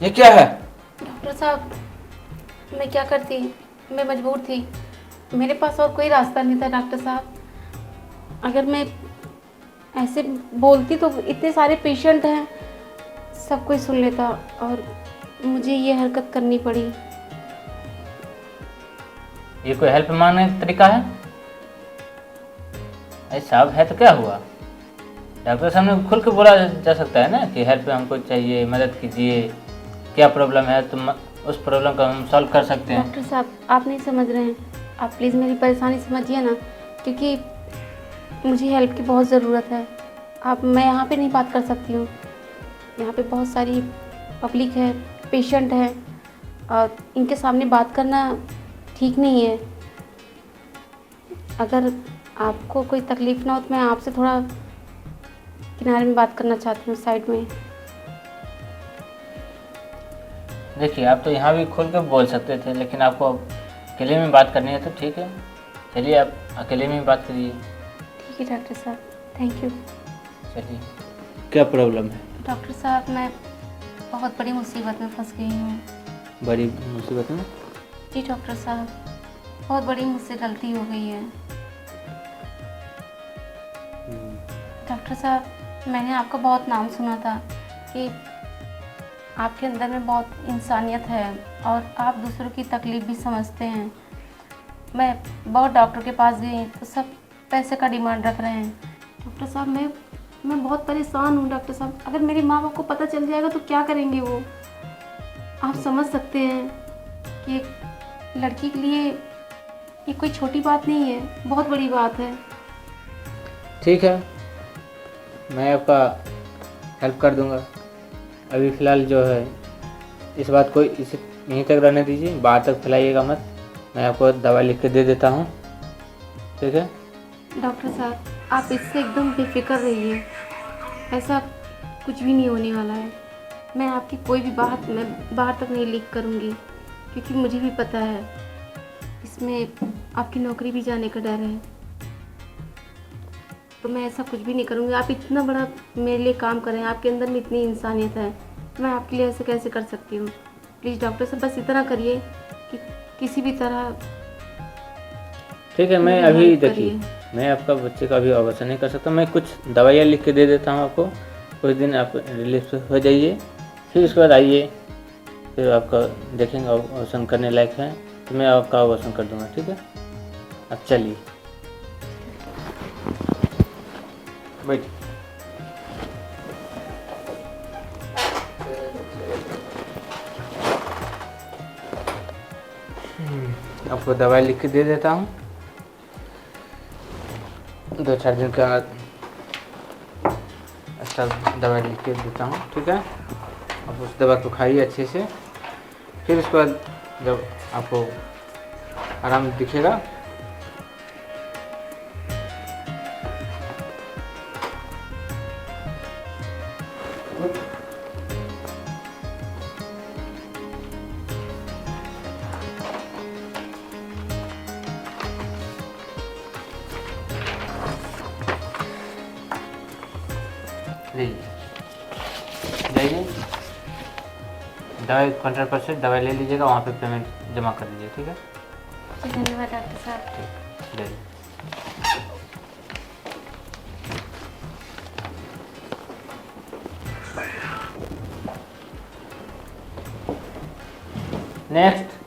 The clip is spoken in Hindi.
ये क्या है? डॉक्टर साहब, मैं क्या करती, मैं मजबूर थी, मेरे पास और कोई रास्ता नहीं था डॉक्टर साहब। अगर मैं ऐसे बोलती तो इतने सारे पेशेंट हैं, सब कोई सुन लेता और मुझे ये हरकत करनी पड़ी। ये कोई हेल्प मांगने का तरीका है? ऐसा अब है तो क्या हुआ? डॉक्टर साहब ने खुल के बोला जा सकता है ना कि हेल्प हमको चाहिए, मदद कीजिए, क्या प्रॉब्लम है, तो उस प्रॉब्लम को हम सॉल्व कर सकते हैं। डॉक्टर साहब, आप नहीं समझ रहे हैं, आप प्लीज़ मेरी परेशानी समझिए ना, क्योंकि मुझे हेल्प की बहुत ज़रूरत है। आप मैं यहाँ पे नहीं बात कर सकती हूँ, यहाँ पे बहुत सारी पब्लिक है, पेशेंट है और इनके सामने बात करना ठीक नहीं है। अगर आपको कोई तकलीफ़ ना हो तो मैं आपसे थोड़ा किनारे में बात करना चाहती हूँ, साइड में। देखिए, आप तो यहाँ भी खुल के बोल सकते थे, लेकिन आपको अकेले में बात करनी है तो ठीक है, चलिए आप अकेले में बात करिए। ठीक है डॉक्टर साहब, थैंक यू। चलिए। क्या प्रॉब्लम है? डॉक्टर साहब, मैं बहुत बड़ी मुसीबत में फंस गई हूँ। बड़ी मुसीबत में? जी डॉक्टर साहब, बहुत बड़ी मुझसे गलती हो गई है। डॉक्टर साहब, मैंने आपका बहुत नाम सुना था कि आपके अंदर में बहुत इंसानियत है और आप दूसरों की तकलीफ़ भी समझते हैं। मैं बहुत डॉक्टर के पास गई तो सब पैसे का डिमांड रख रहे हैं। डॉक्टर साहब, मैं बहुत परेशान हूँ डॉक्टर साहब। अगर मेरे माँ बाप को पता चल जाएगा तो क्या करेंगे वो? आप समझ सकते हैं कि एक लड़की के लिए ये कोई छोटी बात नहीं है, बहुत बड़ी बात है। ठीक है, मैं आपका हेल्प कर दूंगा। अभी फ़िलहाल जो है इस बात को इसे यहीं तक रहने दीजिए, बाहर तक फैलाइएगा मत। मैं आपको दवा लिख के दे देता हूँ, ठीक है? डॉक्टर साहब, आप इससे एकदम बेफिक्र रहिए, ऐसा कुछ भी नहीं होने वाला है। मैं आपकी कोई भी बात मैं बाहर तक नहीं लीक करूँगी, क्योंकि मुझे भी पता है इसमें आपकी नौकरी भी जाने का डर है। तो मैं ऐसा कुछ भी नहीं करूँगी। आप इतना बड़ा मेरे लिए काम करें, आपके अंदर में इतनी इंसानियत है, मैं आपके लिए ऐसे कैसे कर सकती हूँ? प्लीज़ डॉक्टर साहब, बस इतना करिए कि किसी भी तरह। ठीक है, मैं मेरी अभी हेल्प देखिए, करिए। मैं आपका बच्चे का अभी ऑपरेशन नहीं कर सकता। मैं कुछ दवाइयाँ लिख के दे देता हूँ आपको, कुछ दिन आप रिलीफ हो जाइए, फिर उसके बाद आइए, फिर आपका देखेंगे ऑपरेशन करने लायक है तो मैं आपका ऑपरेशन कर दूँगा, ठीक है? अब चलिए, बैठिए। आपको दवाई लिख के दे देता हूँ, 2-4 दिन के बाद अच्छा दवाई लिख के देता हूँ, ठीक है? आप उस दवा को खाइए अच्छे से, फिर उसके बाद जब आपको आराम दिखेगा लीजिए, जाइए, दवाई काउंटर पर से दवाई ले लीजिएगा, वहाँ पे पेमेंट जमा कर दीजिए, ठीक है? जी धन्यवाद डॉक्टर साहब। ठीक, जाइए। नेक्स्ट।